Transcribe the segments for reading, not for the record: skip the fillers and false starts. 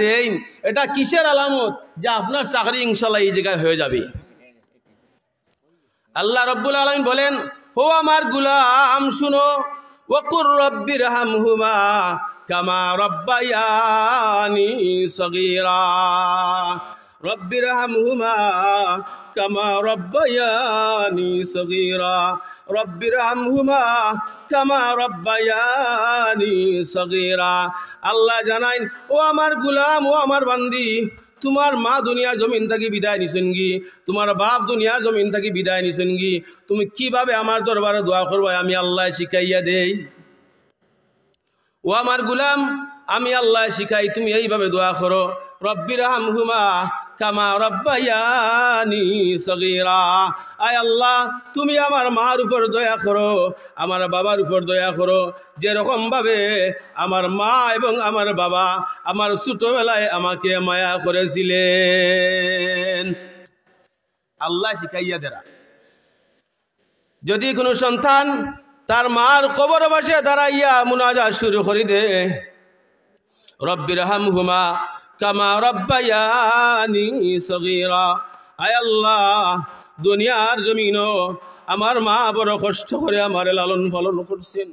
দেন, এটা কিসের আলামত যে আপনার চাকরি ইনশাআল্লাহ এই জায়গায় হয়ে যাবে? আল্লাহ রাব্বুল আলামিন বলেন, ও আমার গোলাম শুনো, ওয়াকুর রাব্বিরহামহুমা কামা রাব্বায়ানি সগীরা। রাব্বিরহামহুমা কামা রাব্বায়ানি সগীরা, রাব্বিরহামহুমা কামা রাব্বায়ানি সগীরা। আল্লাহ জানাইন, ও আমার গোলাম, ও আমার বান্দি, তোমার মা দুনিয়ার জমিন থেকে বিদায় নিছেন গি, তোমার বাপ দুনিয়ার জমিন থেকে বিদায় নিছেন গি, তুমি কিভাবে আমার দরবারে দোয়া করবে আমি আল্লাহ শিখাইয়া দেই। ও আমার গোলাম, আমি আল্লাহ শিখাই, তুমি এইভাবে দোয়া করো, রব্বিরহামহুমা কামা রাব্বায়ানি সগীরা। আয় আল্লাহ, তুমি আমার মার উপর দয়া করো, আমার বাবার উপর দয়া করো, যেরকম ভাবে আমার মা এবং আমার বাবা আমার ছোটবেলায় আমাকে মায়া করেছিলেন। আল্লাহ শিখাইয়া দেরা। যদি কোনো সন্তান তার মার কবর পাশে দাঁড়াইয়া মুনাজাত শুরু করে দে, রব্বিরহামহুমা কামা রাব্বায়ানি সগীরা। আয় আল্লাহ, দুনিয়ার জমিনও আমার মা বড় কষ্ট করে আমার লালন পালন করছেন।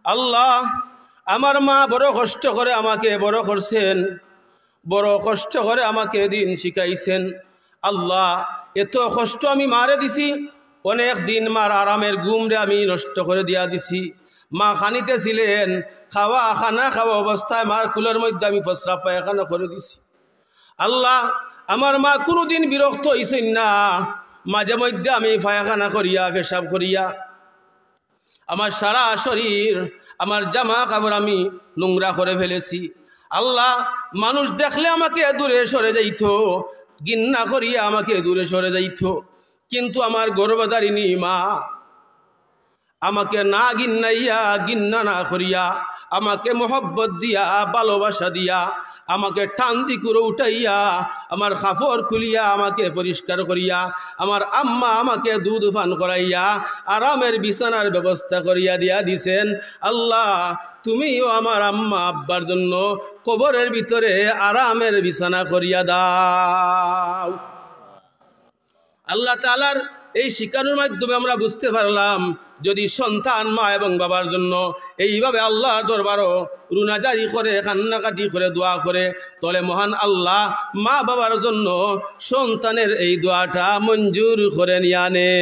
আল্লাহ, আমার মা বড় কষ্ট করে আমাকে বড় করছেন, বড় কষ্ট করে আমাকে দিন শিখাইছেন। আল্লাহ, এত কষ্ট আমি মারে দিছি, অনেক দিন মার আরামের ঘুমরে আমি নষ্ট করে দিয়া দিছি। মা খানিতে ছিলেন, খানা খাওয়া অবস্থায় মার কুলের মধ্যে আমি প্রস্রাব পায়খানা করে দিছি। আল্লাহ, আমার মা কোনোদিন বিরক্ত হইছেন না, মাঝে মধ্যে আমি পায়খানা করিয়া পেশাব করিয়া আমার সারা শরীর, আমার জামা কাপড় আমি নোংরা করে ফেলেছি। আল্লাহ, মানুষ দেখলে আমাকে দূরে সরে যাইত, ঘৃণা করিয়া আমাকে দূরে সরে যাইত, কিন্তু আমার গর্ভধারিণী মা আমাকে না ঘৃণা না করিয়া, আমাকে মোহব্বত দিয়া, ভালোবাসা দিয়া, আমাকে টান দি করে উঠাইয়া, আমার কাপড় খুলিয়া আমাকে পরিষ্কার করিয়া, আমার আম্মা আমাকে দুধ পান করাইয়া আরামের বিছানার ব্যবস্থা করিয়া দিয়া দিছেন। আল্লাহ, তুমিও আমার আম্মা আব্বার জন্য কবরের ভিতরে আরামের বিছানা করিয়া দাও। আল্লাহ তাআলার এই শিক্ষার মাধ্যমে আমরা বুঝতে পারলাম, যদি সন্তান মা এবং বাবার জন্য এইভাবে আল্লাহর দরবারও রুনাজারি করে, কান্নাকাটি করে, দোয়া করে, তাহলে মহান আল্লাহ মা বাবার জন্য সন্তানের এই দোয়াটা মঞ্জুর করে নিয়ে আনে।